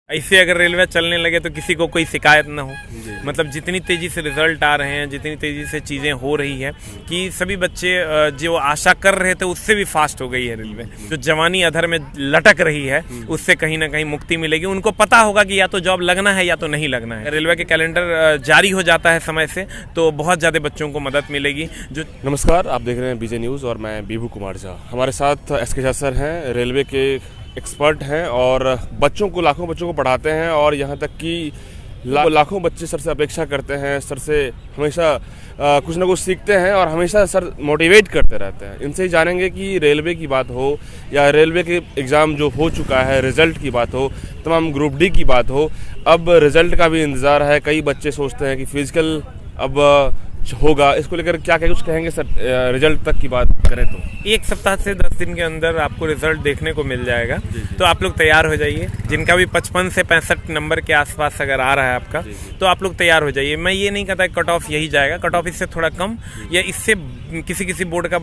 ऐसे अगर रेलवे चलने लगे तो किसी को कोई शिकायत ना हो। मतलब जितनी तेज़ी से रिजल्ट आ रहे हैं, जितनी तेज़ी से चीज़ें हो रही है कि सभी बच्चे जो आशा कर रहे थे उससे भी फास्ट हो गई है रेलवे। जो जवानी अधर में लटक रही है उससे कहीं ना कहीं मुक्ति मिलेगी। उनको पता होगा कि या तो जॉब लगना है या तो नहीं लगना है। रेलवे के कैलेंडर जारी हो जाता है समय से तो बहुत ज़्यादा बच्चों को मदद मिलेगी। जो नमस्कार, आप देख रहे हैं बीजे न्यूज़ और मैं बीभू कुमार झा। हमारे साथ एसके झा सर हैं, रेलवे के एक्सपर्ट हैं और लाखों बच्चों को पढ़ाते हैं और यहाँ तक कि लाखों बच्चे सर से अपेक्षा करते हैं। सर से हमेशा कुछ ना कुछ सीखते हैं और हमेशा सर मोटिवेट करते रहते हैं। इनसे ही जानेंगे कि रेलवे की बात हो या रेलवे के एग्ज़ाम जो हो चुका है, रिज़ल्ट की बात हो, तमाम ग्रुप डी की बात हो, अब रिज़ल्ट का भी इंतज़ार है। कई बच्चे सोचते हैं कि फिजिकल अब होगा, इसको लेकर क्या कुछ कहेंगे सर? रिजल्ट तक की बात करें तो 1 सप्ताह से 10 दिन के अंदर आपको रिजल्ट देखने को मिल जाएगा। तो आप लोग तैयार हो जाइए। जिनका भी 55 से 65 नंबर के आसपास अगर आ रहा है आपका, तो आप लोग तैयार हो जाइए। मैं ये नहीं कहता कट ऑफ यही जाएगा, कट ऑफ इससे थोड़ा कम या इससे किसी बोर्ड का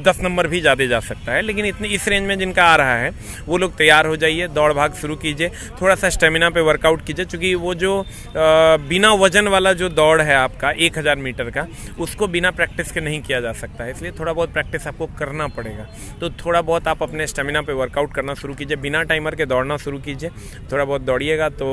10 नंबर भी ज़्यादा जा सकता है, लेकिन इतने इस रेंज में जिनका आ रहा है वो लोग तैयार हो जाइए। दौड़ भाग शुरू कीजिए, थोड़ा सा स्टेमिना पे वर्कआउट कीजिए, क्योंकि वो जो बिना वजन वाला जो दौड़ है आपका 1000 मीटर का, उसको बिना प्रैक्टिस के नहीं किया जा सकता है। इसलिए थोड़ा बहुत प्रैक्टिस आपको करना पड़ेगा। तो थोड़ा बहुत आप अपने स्टेमिना पे वर्कआउट करना शुरू कीजिए, बिना टाइमर के दौड़ना शुरू कीजिए। थोड़ा बहुत दौड़िएगा तो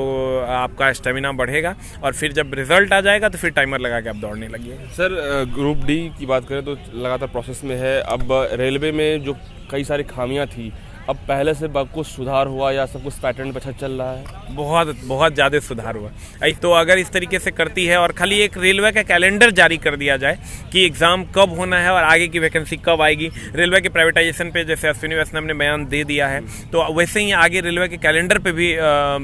आपका स्टेमिना बढ़ेगा और फिर जब रिजल्ट आ जाएगा तो फिर टाइमर लगा के आप दौड़ने लगिएगा। सर, ग्रुप डी की बात करें तो लगातार प्रोसेस में है। अब रेलवे में जो कई सारी खामियां थी, अब पहले से कुछ सुधार हुआ या सब कुछ पैटर्न पे अच्छा चल रहा है? बहुत ज़्यादा सुधार हुआ। तो अगर इस तरीके से करती है और खाली एक रेलवे का कैलेंडर जारी कर दिया जाए कि एग्ज़ाम कब होना है और आगे की वैकेंसी कब आएगी। रेलवे के प्राइवेटाइजेशन पे जैसे अश्विनी वैष्णव ने बयान दे दिया है, तो वैसे ही आगे रेलवे के कैलेंडर पे भी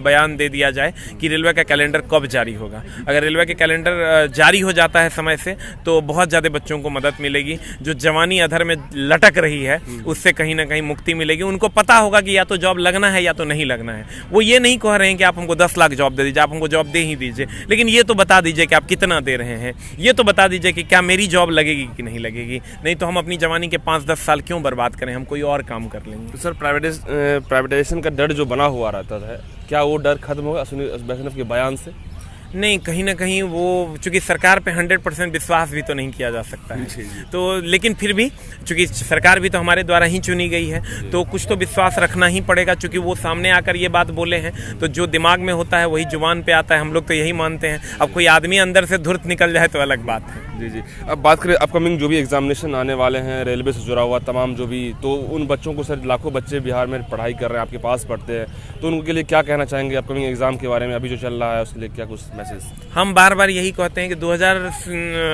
बयान दे दिया जाए कि रेलवे का कैलेंडर कब जारी होगा। अगर रेलवे के कैलेंडर जारी हो जाता है समय से तो बहुत ज़्यादा बच्चों को मदद मिलेगी। जो जवानी अधर में लटक रही है उससे कहीं ना कहीं मुक्ति मिलेगी। उनको पता होगा कि या तो जॉब लगना है या तो नहीं लगना है। वो ये नहीं कह रहे हैं कि आप हमको 10 लाख जॉब दे दीजिए, आप हमको जॉब दे ही दीजिए, लेकिन ये तो बता दीजिए कि आप कितना दे रहे हैं। ये तो बता दीजिए कि क्या मेरी जॉब लगेगी कि नहीं लगेगी। नहीं तो हम अपनी जवानी के 5-10 साल क्यों बर्बाद करें, हम कोई और काम कर लेंगे। तो सर, प्राइवेटाइजेशन का डर जो बना हुआ रहता है, क्या वो डर खत्म होगा अश्विनी वैष्णव के बयान से? नहीं, कहीं ना कहीं वो चूंकि सरकार पे 100% विश्वास भी तो नहीं किया जा सकता है। तो लेकिन फिर भी चूंकि सरकार भी तो हमारे द्वारा ही चुनी गई है, तो कुछ तो विश्वास रखना ही पड़ेगा। चूंकि वो सामने आकर ये बात बोले हैं तो जो दिमाग में होता है वही जुबान पे आता है। हम लोग तो यही मानते हैं। अब कोई आदमी अंदर से धुर्त निकल जाए तो अलग बात है। जी। अब बात करें अपकमिंग जो भी एग्जामिनेशन आने वाले हैं, रेलवे से जुड़ा हुआ तमाम जो भी, तो उन बच्चों को सर, लाखों बच्चे बिहार में पढ़ाई कर रहे हैं, आपके पास पढ़ते हैं, तो उनके लिए क्या कहना चाहेंगे अपकमिंग एग्जाम के बारे में? अभी जो चल रहा है उसके लिए क्या कुछ मैसेज? हम बार बार यही कहते हैं कि 2000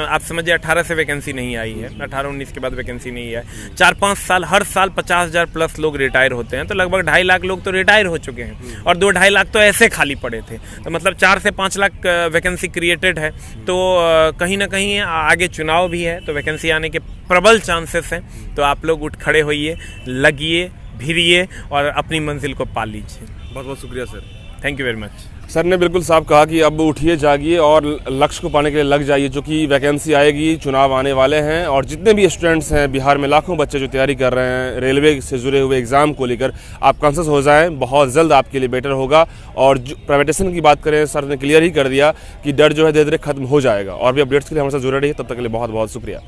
आप समझिए 18 से वैकेंसी नहीं आई है, 18-19 के बाद वैकेंसी नहीं है। 4-5 साल हर साल 50,000 प्लस लोग रिटायर होते हैं, तो लगभग 2.5 लाख लोग तो रिटायर हो चुके हैं और 2-2.5 लाख तो ऐसे खाली पड़े थे। तो मतलब 4 से 5 लाख वैकेंसी क्रिएटेड है। तो कहीं ना कहीं आगे चुनाव भी है, तो वैकेंसी आने के प्रबल चांसेस हैं। तो आप लोग उठ खड़े होइए, लगिए, भिड़िए और अपनी मंजिल को पा लीजिए। बहुत बहुत शुक्रिया sir. Thank you very much. Sir ने बिल्कुल साफ कहा कि अब उठिए, जागिए और लक्ष्य को पाने के लिए लग जाइए, जो कि वैकेंसी आएगी, चुनाव आने वाले हैं और जितने भी स्टूडेंट्स हैं बिहार में, लाखों बच्चे जो तैयारी कर रहे हैं रेलवे से जुड़े हुए एग्ज़ाम को लेकर, आप कॉन्शियस हो जाएं, बहुत जल्द आपके लिए बेटर होगा। और जो प्राइवेटाइजेशन की बात करें, सर ने क्लियर ही कर दिया कि डर जो है धीरे धीरे खत्म हो जाएगा। और भी अपडेट्स के लिए हमारे साथ जुड़े रहिए। तब तक के लिए बहुत बहुत शुक्रिया।